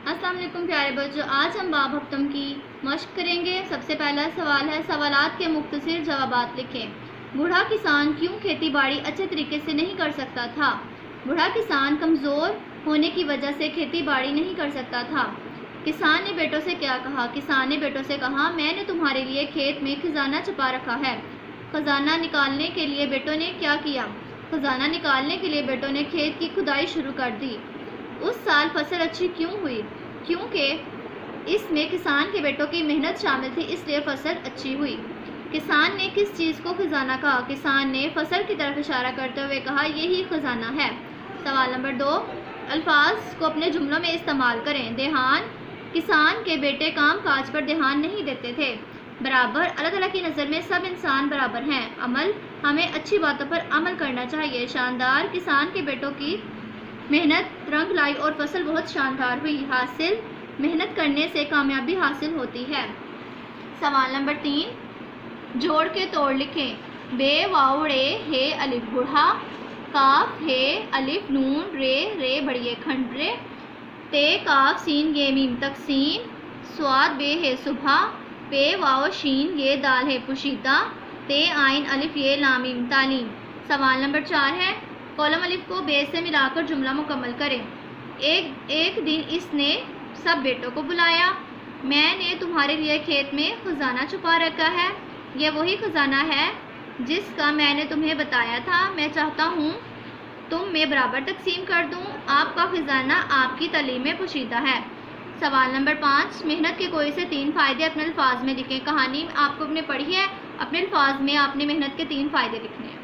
السلام علیکم پیارے بچوں، آج ہم باب ہفتم کی مشق کریں گے۔ سب سے پہلا سوال ہے، سوالات کے مختصر جوابات لکھیں۔ بوڑھا کسان کیوں کھیتی باڑی اچھے طریقے سے نہیں کر سکتا تھا؟ بوڑھا کسان کمزور ہونے کی وجہ سے کھیتی باڑی نہیں کر سکتا تھا۔ کسان نے بیٹوں سے کیا کہا؟ کسان نے بیٹوں سے کہا، میں نے تمہارے لیے کھیت میں خزانہ چھپا رکھا ہے۔ خزانہ نکالنے کے لیے بیٹوں نے کیا کیا؟ خزانہ نکالنے کے لیے بیٹوں نے کھیت کی کھدائی شروع کر دی۔ اس سال فصل اچھی کیوں ہوئی؟ کیونکہ اس میں کسان کے بیٹوں کی محنت شامل تھی، اس لیے فصل اچھی ہوئی۔ کسان نے کس چیز کو خزانہ کہا؟ کسان نے فصل کی طرف اشارہ کرتے ہوئے کہا، یہی خزانہ ہے۔ سوال نمبر 2، الفاظ کو اپنے جملوں میں استعمال کریں۔ دھیان، کسان کے بیٹے کام کاج پر دھیان نہیں دیتے تھے۔ برابر، اللہ تعالیٰ کی نظر میں سب انسان برابر ہیں۔ عمل، ہمیں اچھی باتوں پر عمل کرنا چاہیے۔ شاندار، کسان کے بیٹوں کی محنت رنگ لائی اور فصل بہت شاندار ہوئی۔ حاصل، محنت کرنے سے کامیابی حاصل ہوتی ہے۔ سوال نمبر 3، جوڑ کے توڑ لکھیں۔ بے واو ڑے ہے الف بوڑھا، کاف ہے الف نون رے رے بڑیے کھنڈرے، تے کاف سین یہ میم تقسیم، سواد بے ہے صبح، پے واو شین یہ دال ہے پوشیدہ، تے آئین الف یہ لامیم تعلیم۔ سوال نمبر 4 ہے، کالم الف کو بے سے ملا کر جملہ مکمل کریں۔ ایک دن اس نے سب بیٹوں کو بلایا، میں نے تمہارے لیے کھیت میں خزانہ چھپا رکھا ہے۔ یہ وہی خزانہ ہے جس کا میں نے تمہیں بتایا تھا۔ میں چاہتا ہوں تم میں برابر تقسیم کر دوں۔ آپ کا خزانہ آپ کی تعلیم میں پوشیدہ ہے۔ سوال نمبر 5، محنت کے کوئی سے 3 فائدے اپنے الفاظ میں لکھیں۔ کہانی آپ کو نے پڑھی ہے، اپنے الفاظ میں آپ نے محنت کے 3 فائدے لکھنے ہیں۔